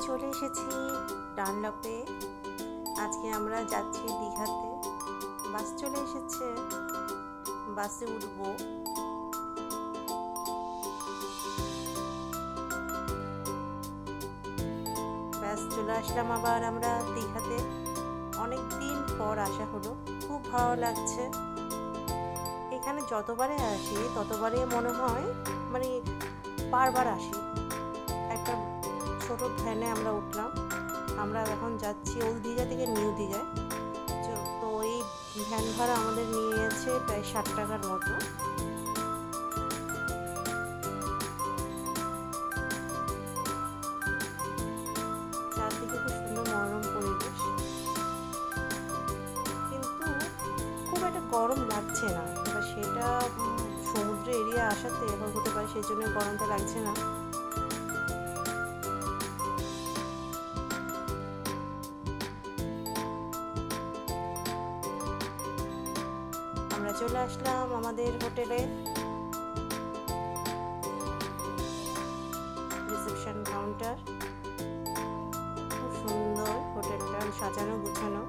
চলে এসেছি ডানলপে। আজকে আমরা যাচ্ছি দীঘাতে। বাস চলে এসেছে, বাসে উঠবো। ব্যাস চলে আসলাম আবার আমরা দীঘাতে। অনেক দিন পর আসা হলো, খুব ভালো লাগছে। এখানে যতবারে আসি ততবারে মনে হয় মানে বারবার আসি। একটা ছোট ভ্যানে আমরা উঠলাম। আমরা এখন যাচ্ছি ওল্ড দীঘা থেকে নিউ দীঘায়। তো এই ভ্যান ভাড়া আমাদের নিয়েছে প্রায় 60 টাকার মতো। চারদিকে খুব সুন্দর মনোরম পরিবেশ, কিন্তু খুব একটা গরম লাগছে না। এবার সেটা সমুদ্র এরিয়া আসাতে এবার হতে পারে, সেই জন্য গরমটা লাগছে না। আমরা চলে আসলাম আমাদের হোটেলে। রিসেপশন কাউন্টার, খুব সুন্দর হোটেলটা সাজানো গুছানো।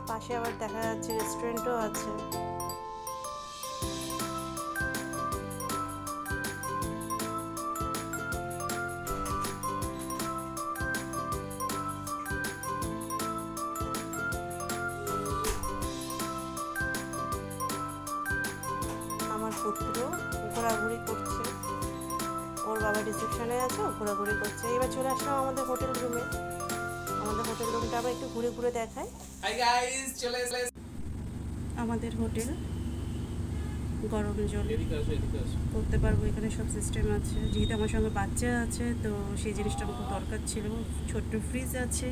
পাশে আবার দেখা যাচ্ছে রেস্টুরেন্টও আছে। আমার পুত্র ঘোরাঘুরি করছে, ওর বাবা রিসেপশনে আছে, ও ঘোরাঘুরি করছে। এবার চলে আসলাম আমাদের হোটেল রুমে। আমাদের হোটেল রুমটা আবার একটু ঘুরে ঘুরে দেখায়। হাই গাইস, চলে এসে আমাদের হোটেল গরম জল করতে পারবো, এখানে সব সিস্টেম আছে। যেহেতু আমার সঙ্গে বাচ্চা আছে, তো সেই জিনিসটা আমার খুব দরকার ছিল। ছোট্ট ফ্রিজ আছে,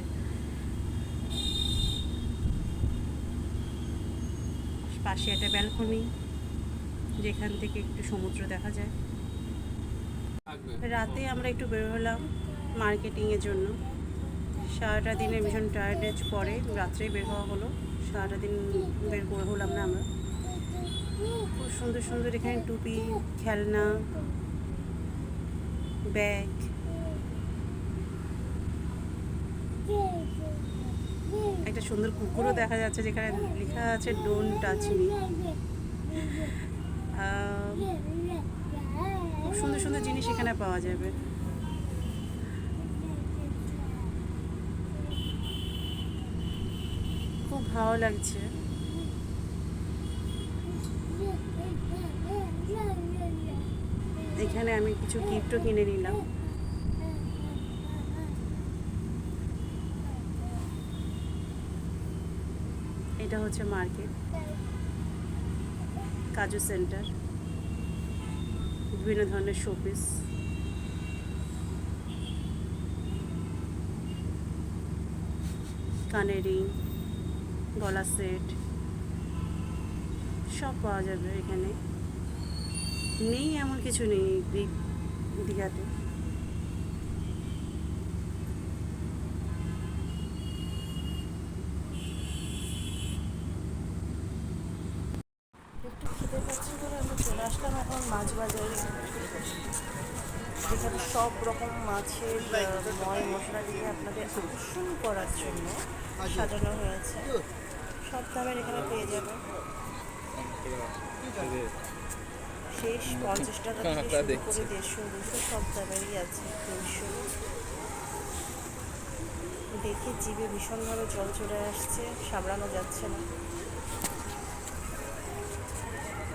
পাশে একটা ব্যালকনি যেখান থেকে একটু সমুদ্র দেখা যায়। রাতে আমরা একটু বের হলাম মার্কেটিংয়ের জন্য। সারাটা দিনে ভীষণ টায়ার্ডেজ পরে রাত্রেই বের হওয়া হলো। সারাটা দিন বের করে হলাম না আমরা। খুব সুন্দর সুন্দর এখানে টুপি, খেলনা, ব্যাগ, একটা সুন্দর কুকুরও দেখা যাচ্ছে যেখানে লেখা আছে ডোন্ট টাচ মি। খুব সুন্দর সুন্দর জিনিস এখানে পাওয়া যাবে। খুব ভালো লাগছে। এখানে আমি কিছু গিফটও কিনে নিলাম। এটা হচ্ছে মার্কেট, কাজু সেন্টার, বিভিন্ন ধরনের শোপিস, কানের রিং, গলা সেট সব পাওয়া যাবে এখানে। নেই এমন কিছু নেই দীঘাতে। একটু খিদে পাচ্ছে বলে আমরা চলে আসলাম এখন মাছ বাজারে। যেখানে সব রকম মাছের ময় মশলা দিয়ে আপনাদের আকর্ষণ করার জন্য সাজানো হয়েছে। সব দামের এখানে পেয়ে যাবে। শেষ 50 টাকা থেকে শুরু করে 150-200 সব দামেরই আছে। 200 দেখে জিভে ভীষণভাবে জল চলে আসছে, সামলানো যাচ্ছে না।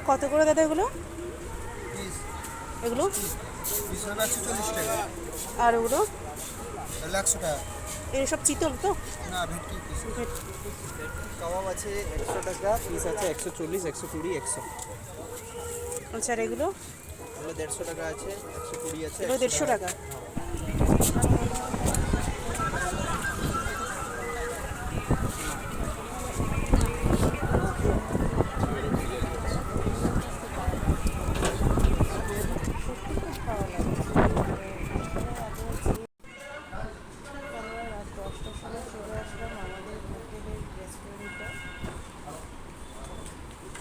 কত করে দাদা এগুলো? এগুলো আর ওগুলো 100 টাকা। এসব চিতল তো? না, ভেটকি পিস। কাবাব আছে 100 টাকা, পিস আছে 140, 120, 100। আচ্ছা, আর এগুলো? এগুলো 150 টাকা আছে, 120 আছে। এগুলো 150 টাকা।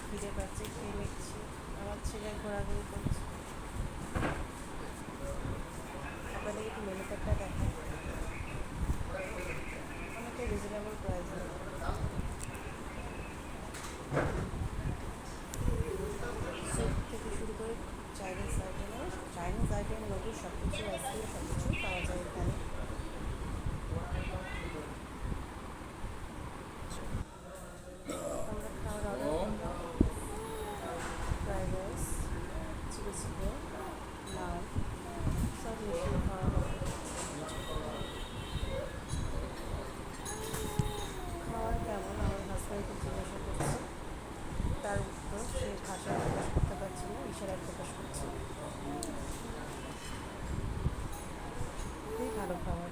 খিদে পাচ্ছে, খেয়ে নিচ্ছি। আমার ছেলে ঘোরাঘুরি করছে। আপনাদের একটু মেনু কার্ডটা দেখায়। সুন্দর চাইনিজ আইটেম লোকে সব কিছু আছে, সব কিছু পাওয়া যায় এখানে। আমরা খাওয়ার অর্ডার করলাম ফ্রাইড রাইস, চিলি চিকেন, নান, সব মিশিয়ে খাওয়া হবে। খাওয়ার কেমন আমার হাজব্যান্ডকে জিজ্ঞাসা করছে, তার উত্তর সে ভাষায় প্রকাশ করতে পারছে না, ইশারায় প্রকাশ করছে। খুবই ভালো খাবার।